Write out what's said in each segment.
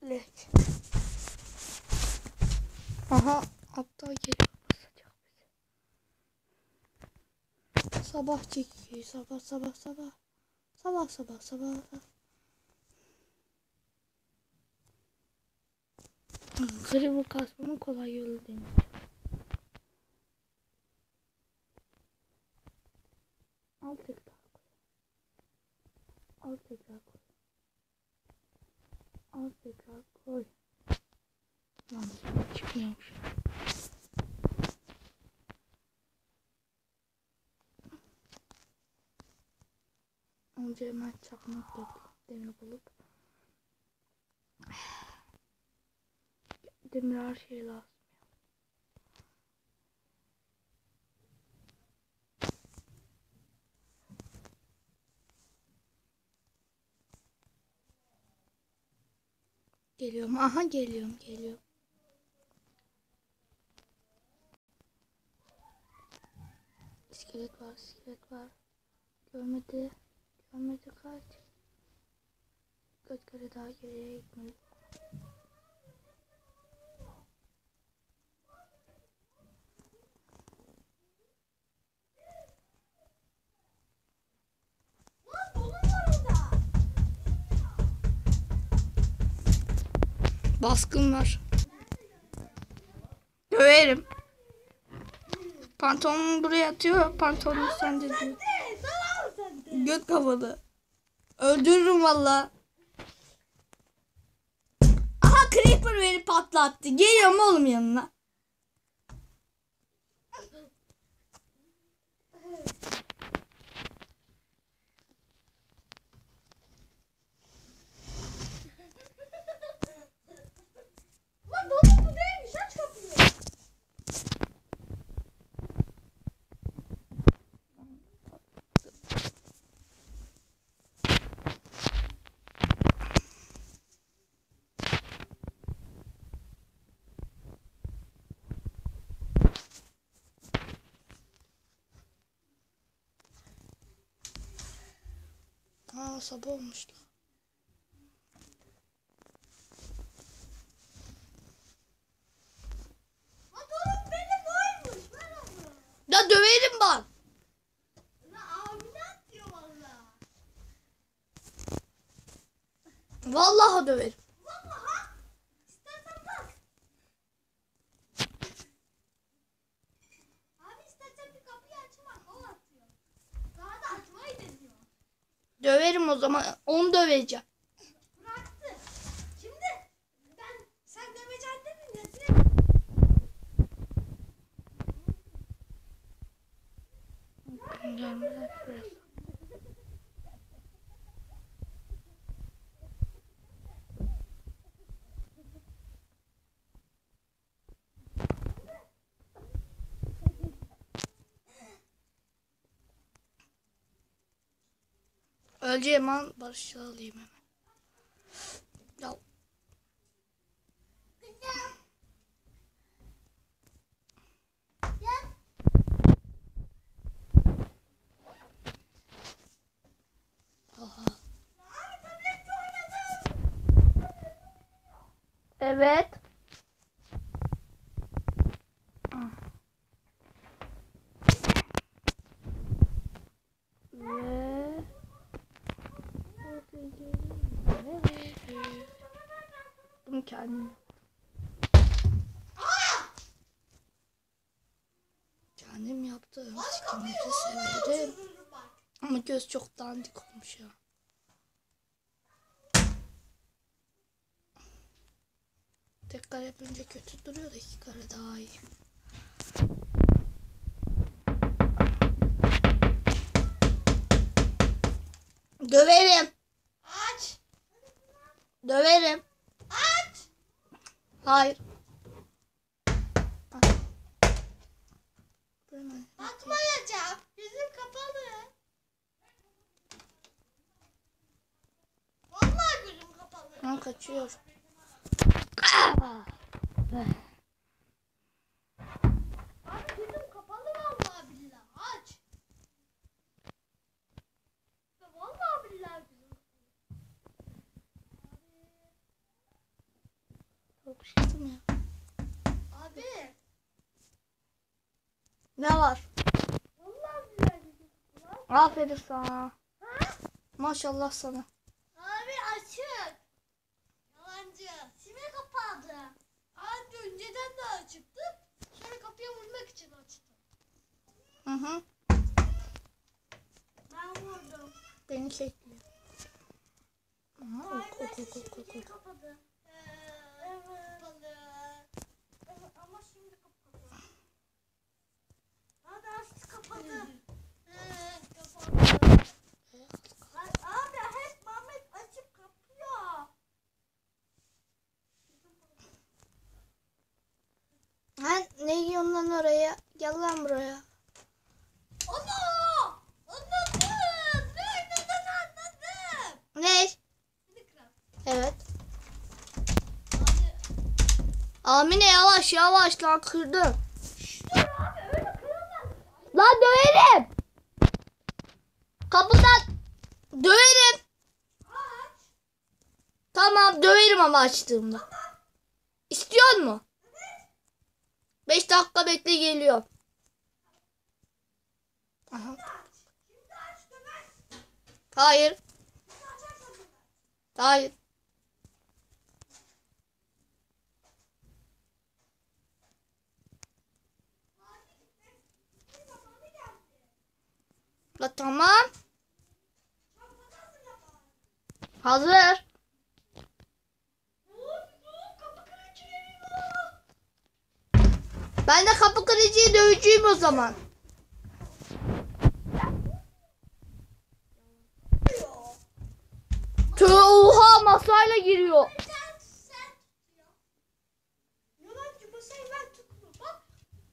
Lek. Aha aptal geliyor. Sabah çekiyor. Sabah. Kırımı kasmanın kolay yolu denir. Al tekrar koy. Lan çıkmıyormuş. Önce hemen çakmak demir bulup demir her şey lazım. Geliyorum. Aha geliyorum. İskelet var. Görmedi kaç. Kaç kere daha geriye gitmeli. Baskın var. Döverim. Pantolonu buraya atıyor. Pantolonu sende diyor. Göt kafalı. Öldürürüm valla. Aha Creeper beni patlattı. Geliyorum oğlum yanına. Aa sabah olmuştu. Ya döverim ben. Vallahi döverim. Döverim o zaman. Onu döveceğim. Bıraktı. Şimdi sen döveceksin değil mi? Öleceğim an barışçıl alayım hemen. Ya. Aha. Evet. Bunu kendim. Kendim yaptım. Sikimleri severim. Ama göz çok dandik olmuş ya. Tek kare yapınca kötü duruyor da iki kare daha iyi. Döverim. Aç. Döverim. Aç. Hayır. Bakmayacağım. Yüzüm kapalı. Vallahi gözüm kapalı. Ben kaçıyorum. Abi gözüm kapalı vallahi billahi. Aç. Vallahi billahi gözüm kapalı. Yapıştım ya. Abi. Ne var? Vallahi güzel bir var. Aferin sana. Ha? Maşallah sana. Abi açık. Yalancı. Şimdi kapadı. Abi önceden de açıktı. Sonra kapıya vurmak için açtım. Hı hı. Ben vurdum. Beni çekmiyor. Abi şimdi kapadı. Evet. Kapalı. Evet, ama şimdi kapadı. Hadi açtı kapadı. Kapadı. Abi hep Mehmet açıp kapıyor. Ha, ne yiyorsun lan oraya? Gel lan buraya. Ana! Anladım. Nereden anladım? Ne? Minecraft. Evet. Abi. Amine yavaş yavaş lan kırdım. Dur abi öyle kırılmaz. Lan döverim. Kapıdan döverim. Aç. Tamam döverim ama açtığımda. İstiyor mu? 5 dakika bekle geliyor. Aha. Şimdi aç döner. Hayır. Şimdi açarsan döner. Hayır. Abi gitme zamanı geldi. La tamam. Çantanı hazırla bari. Hazır. Kapı kırıcı geliyor. Ben de kapı kırıcıyı dövücüyüm o zaman. Oha masayla giriyor. Sen tutuyor. Yalancı masayı ben tuttum. Bak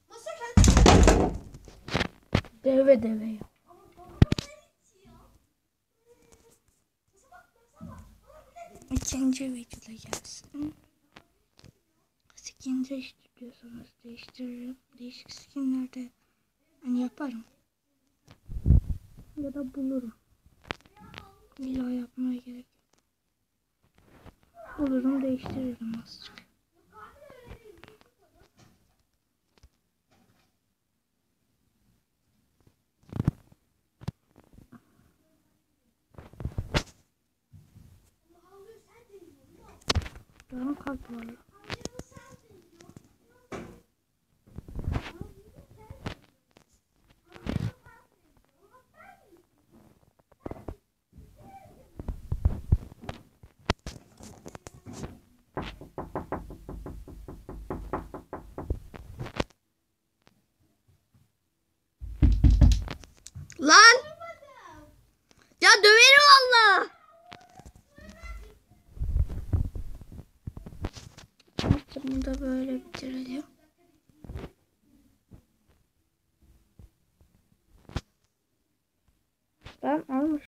masa kendi. Deve deve ya. Ama baba sen itiyor. Masa bak masa bak. Bana bile değil. İkinci videoda gelsin. Skin değiştiriyorsanız değiştiririm. Değişik skinlerde hani yaparım. Ya da bulurum. İlla yapmaya gerek yok. Bulurum değiştiririm azıcık. Yarım kalp var. Lan! Ya döverim valla. Bunu da böyle bitirelim. Ben